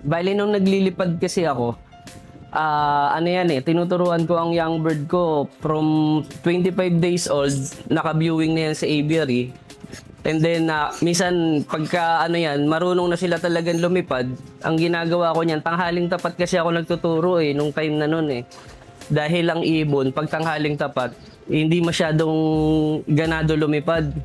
Bali nung naglilipad kasi ako, ano yan tinuturuan ko ang young bird ko from 25 days old, naka-viewing na yan sa aviary. And then, minsan, pagka marunong na sila talagang lumipad, ang ginagawa ko niyan, tanghaling tapat kasi ako nagtuturo nung time na nun Dahil ang ibon, pag tanghaling tapat, hindi masyadong ganado lumipad.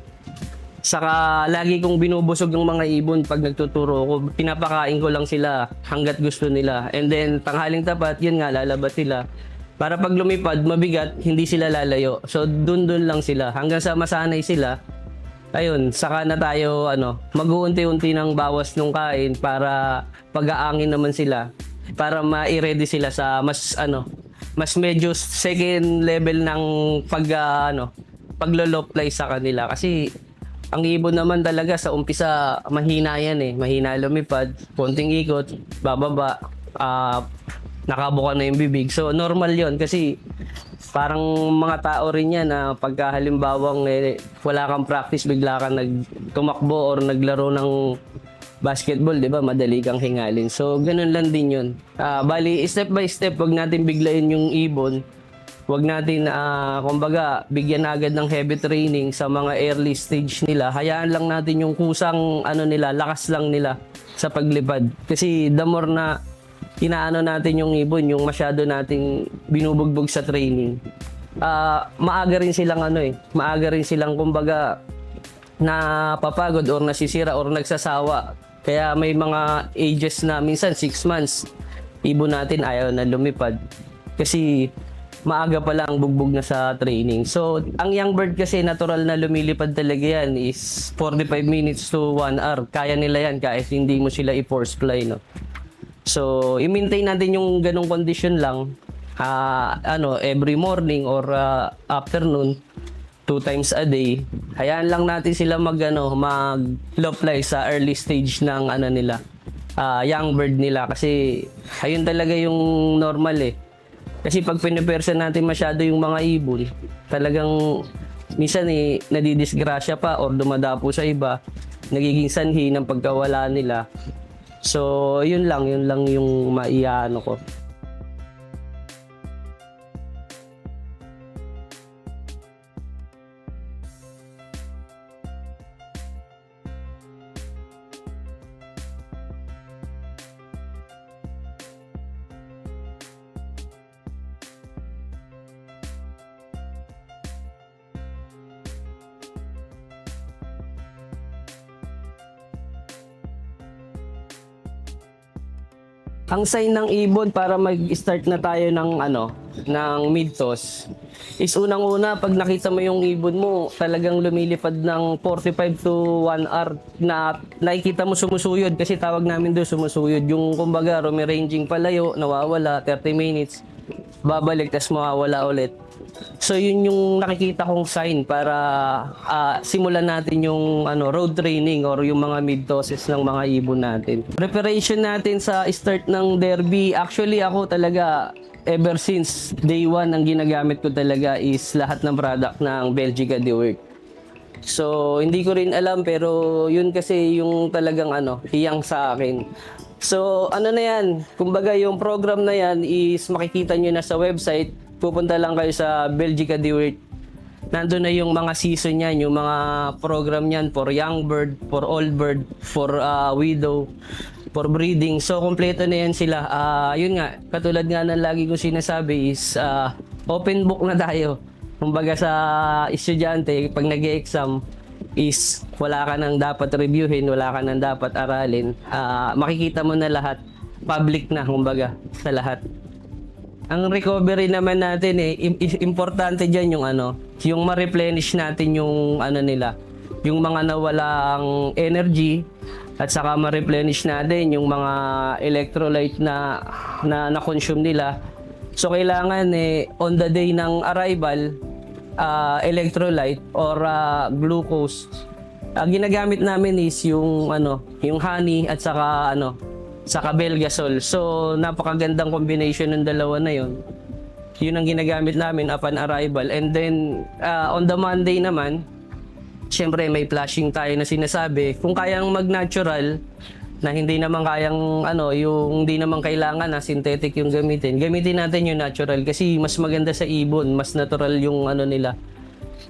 Saka lagi kong binubusog ng mga ibon pag nagtuturo ko. Pinapakain ko lang sila hanggat gusto nila. And then tanghaling tapat, yun nga, lalabas sila. Para pag lumipad, mabigat, hindi sila lalayo. So dun lang sila. Hanggang sa masanay sila, ayun, saka na tayo mag-uunti-unti ng bawas ng kain para pag-aangin naman sila. Para ma-ready sila sa mas medyo second level ng paglo-low fly sa kanila. Kasi ang ibon naman talaga sa umpisa mahina yan mahina lumipad, konting ikot, bababa, nakabuka na yung bibig. So normal yon kasi parang mga tao rin yan na pagka halimbawang wala kang practice, bigla kang nagtumakbo or naglaro ng basketball, di ba? Madali kang hingalin. So ganun lang din yun. Bali, step by step, wag natin biglayin yung ibon. Wag natin, kumbaga, bigyan agad ng heavy training sa mga early stage nila. Hayaan lang natin yung kusang lakas lang nila sa paglipad. Kasi the more na inaano natin yung ibon, yung masyado nating binubugbog sa training, maaga rin silang maaga rin silang kumbaga napapagod or nasisira or nagsasawa. Kaya may mga ages na minsan 6 months, ibon natin ayaw na lumipad. Kasi maaga pa lang bugbog na sa training. So, ang young bird kasi natural na lumilipad talaga yan is 45 minutes to 1 hour. Kaya nila yan kahit hindi mo sila i-force fly, no? So, i-maintain natin yung ganong condition lang. Every morning or afternoon, 2 times a day. Hayaan lang natin sila mag-low fly sa early stage ng young bird nila. Kasi, ayun talaga yung normal Kasi pag pinipersa natin masyado yung mga ibon, talagang minsan nadidisgrasya pa or dumadapo sa iba, nagiging sanhi ng pagkawala nila. So, yun lang yung maiano ko. Ang sign ng ibon para mag-start na tayo ng mid-toss is unang-una pag nakita mo yung ibon mo talagang lumilipad ng 45 to 1 hour na nakikita mo sumusuyod, kasi tawag namin doon sumusuyod, yung kumbaga ranging palayo, nawawala 30 minutes, babalik tas mawawala ulit. So yun yung nakikita kong sign para simulan natin yung road training or yung mga mid-tosses ng mga ibon natin. Preparation natin sa start ng derby, actually ako talaga ever since day 1 ang ginagamit ko talaga is lahat ng product ng Belgica de Weert. So hindi ko rin alam pero yun kasi yung talagang hiyang sa akin. So na yan, kumbaga yung program na yan is makikita nyo na sa website. Pupunta lang kayo sa Belgica de Weert. Nandun na yung mga season niyan, yung mga program niyan for young bird, for old bird, for widow, for breeding. So, kompleto na yan sila. Yun nga, katulad nga ng lagi kong sinasabi is open book na tayo. Kumbaga sa estudyante, pag nag-e-exam is wala ka nang dapat reviewin, wala ka nang dapat aralin. Makikita mo na lahat. Public na, kumbaga, sa lahat. Ang recovery naman natin importante diyan yung ma-replenish natin yung nila, yung mga nawalang energy, at saka ma-replenish natin yung mga electrolyte na na-consume nila. So kailangan on the day ng arrival, electrolyte or glucose. Ginagamit namin is yung honey at saka saka Belgasol. So, napakagandang combination ng dalawa na yun. Yun ang ginagamit namin upon arrival. And then, on the Monday naman, syempre may flashing tayo na sinasabi. Kung kayang mag-natural, na hindi naman kayang yung hindi naman kailangan na synthetic yung gamitin. Gamitin natin yung natural kasi mas maganda sa ibon, mas natural yung nila.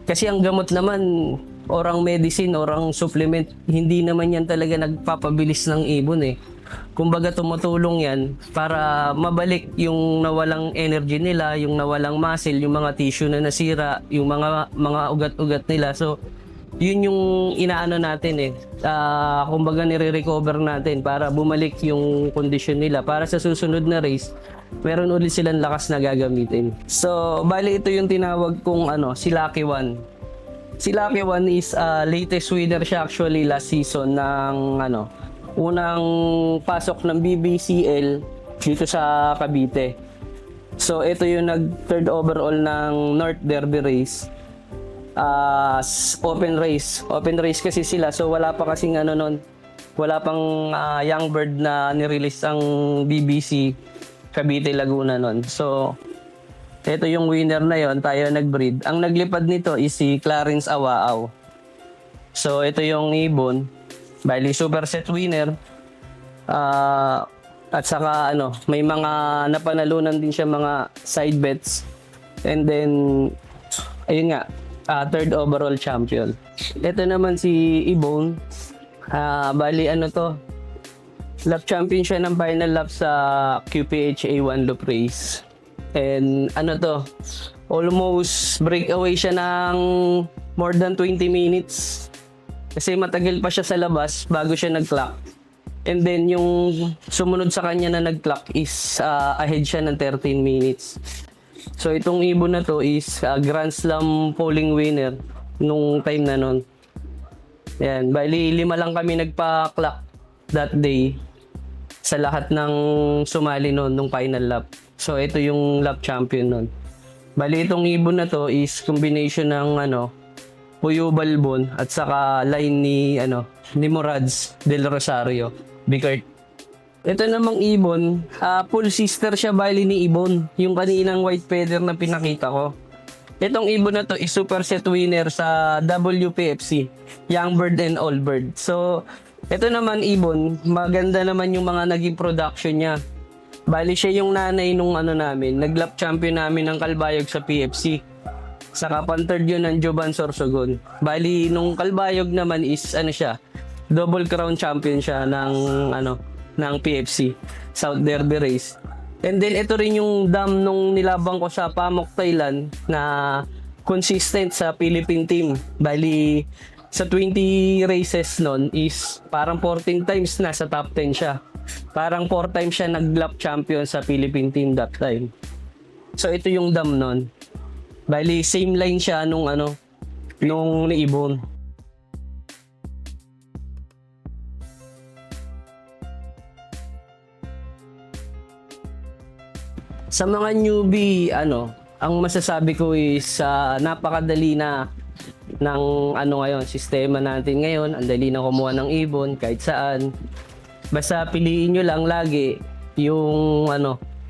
Kasi ang gamot naman or ang medicine or ang supplement, hindi naman yan talaga nagpapabilis ng ibon eh. Kumbaga tumutulong yan para mabalik yung nawalang energy nila, yung nawalang muscle, yung mga tissue na nasira, yung mga ugat-ugat nila. So yun yung inaano natin eh. Kumbaga nire-recover natin para bumalik yung condition nila para sa susunod na race meron ulit silang lakas na gagamitin. So bali ito yung tinawag kong si Lucky One. Si Lucky One is latest winner siya actually last season ng unang pasok ng BBCL dito sa Cavite. So ito yung nag third overall ng North Derby race. Open race kasi sila, so wala pa kasing wala pang young bird na nirelease ang BBC Cavite Laguna nun. So ito yung winner na yon, tayo nagbreed. Ang naglipad nito is si Clarence Awaaw. So ito yung ibon, bali super set winner. At saka may mga napanalunan din siya mga side bets. And then ayun nga, third overall champion. Ito naman si Ibon. Bali lap champion siya ng final lap sa QPH A1 loop race. And almost breakaway siya ng more than 20 minutes. Kasi matagal pa siya sa labas bago siya nag-clock. And then yung sumunod sa kanya na nag-clock is ahead siya ng 13 minutes. So itong ibon na to is Grand Slam polling winner nung time na nun. Yan, bali 5 lang kami nagpa-clock that day sa lahat ng sumali nun nung final lap. So ito yung lap champion nun. Bali itong ibon na to is combination ng Puyo Balbon at saka line ni Morads del Rosario, Bicart. Ito namang ibon, full sister siya bali ni Ibon, yung kaninang white feather na pinakita ko. Itong ibon na to is super set winner sa WPFC, Young Bird and All Bird. So, ito naman ibon, maganda naman yung mga naging production niya. Bali siya yung nanay nung namin, naglap champion namin ng Kalbayog sa PFC. Saka pan-third yun ng Joban Sorsogon. Bali nung Kalbayog naman is siya, double crown champion siya ng PFC South Derby race. And then ito rin yung dam nung nilabang ko sa Pamok, Thailand na consistent sa Philippine team. Bali sa 20 races nun is parang 14 times nasa top 10 siya. Parang 4 times siya nag-lap champion sa Philippine team that time. So ito yung dam nun. Bali same line siya nung ni Ibon. Sa mga newbie, ang masasabi ko is napakadali na ng ngayon, sistema natin ngayon. Ang dali na kumuha ng ibon kahit saan. Basta piliin nyo lang lagi yung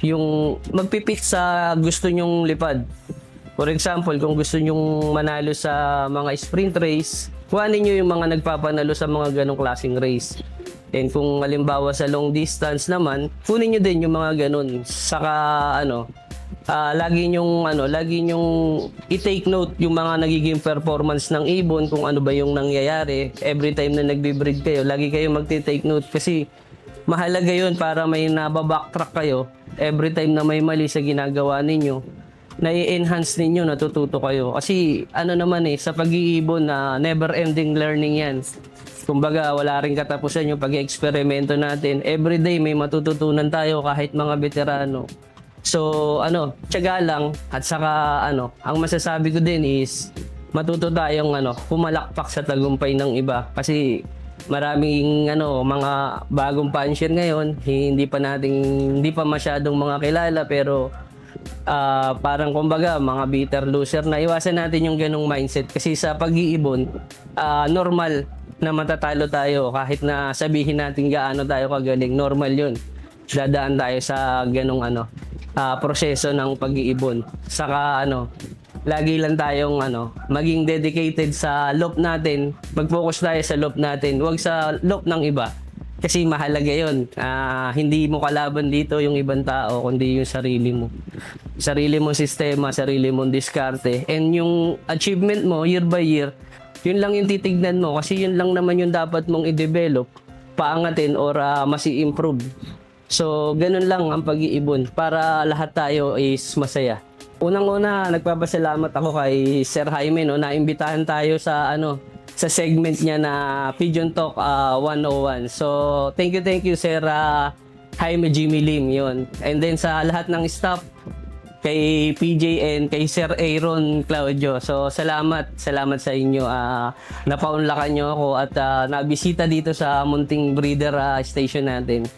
yung magpipit sa gusto nyong lipad. For example, kung gusto nyong manalo sa mga sprint race, kuhanin nyo yung mga nagpapanalo sa mga ganong klaseng race. And kung halimbawa sa long distance naman, kunin nyo din yung mga ganun. Saka lagi nyong i-take note yung mga nagiging performance ng ibon, kung ano ba yung nangyayari. Every time na nagbe-breed kayo, lagi kayo magti-take note kasi mahalaga yun para may nababacktrack kayo. Every time na may mali sa ginagawa ninyo, na-enhance ninyo, natututo kayo. Kasi sa pag-iibon na never-ending learning yan. Kumbaga, wala rin katapusan yung pag-eksperimento natin. Everyday may matututunan tayo kahit mga veterano. So, tiyaga lang at saka ang masasabi ko din is matuto tayong pumalakpak sa tagumpay ng iba kasi maraming mga bagong puncher ngayon, hindi pa masyadong mga kilala pero parang kumbaga mga bitter loser na. Iwasan natin yung ganong mindset kasi sa pag-iibon normal na matatalo tayo kahit na sabihin natin gaano tayo kagaling. Normal yun, dadaan tayo sa ganong proseso ng pag-iibon. Saka lagi lang tayong maging dedicated sa loop natin, mag-focus tayo sa loop natin, huwag sa loop ng iba. Kasi mahalaga yun. Hindi mo kalaban dito yung ibang tao, kundi yung sarili mo. Sarili mong sistema, sarili mong diskarte. And yung achievement mo year by year, yun lang yung titignan mo kasi yun lang naman yung dapat mong i-develop, paangatin or mas i-improve. So, ganun lang ang pag-iibon para lahat tayo is masaya. Unang-una, nagpapasalamat ako kay Sir Jaime, no, na imbitahan tayo sa sa segment niya na Pigeon Talk 101. So, thank you Sir Jaime Jimmy Lim, yun. And then sa lahat ng staff, kay PJ and kay Sir Aaron Claudio. So, salamat sa inyo. Napaunlakan nyo ako at nabisita dito sa munting breeder station natin.